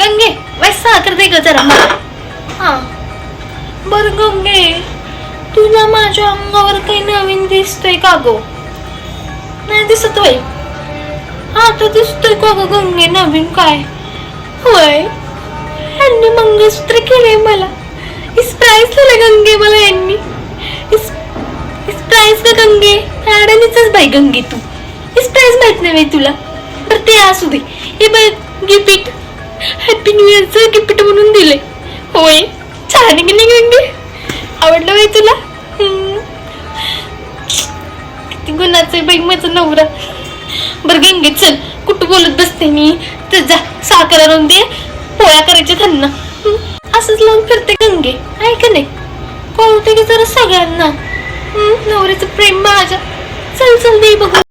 गंगे vice साखर दे ग जरा मला. हा बर गंगे, तुला माझ्या अंगावर काही नवीन दिसतंय का गो? नाही दिसत होय? आता दिसतोय का ग गंगे नवीन काय? होय, यांनी मंगळसूत्र केलंय मला. प्राइस दिलं गंगे मला यांनी. प्राइस का गंगे? अडाणीचंच बाई गंगे तू. प्राइस माहित नाही तुला? तर ते असू दे. हे बघ गिफ्ट, हॅपी न्यू इयरचं गिफ्ट म्हणून दिले. होय, छान आहे की नाही गंगे? आवडलं बाई तुला? किती गुणाचं आहे बाई माझं नवरा. बरं गंगे चल, कुठं बोलत बसते मी? तर जा साखर आणून दे, पोळ्या करायच्या त्यांना. असंच लावून फिरते गंगे, आहे का नाही? कळते की जरा सगळ्यांना नवऱ्याचं प्रेम माझ्या. चल चल दे बघू.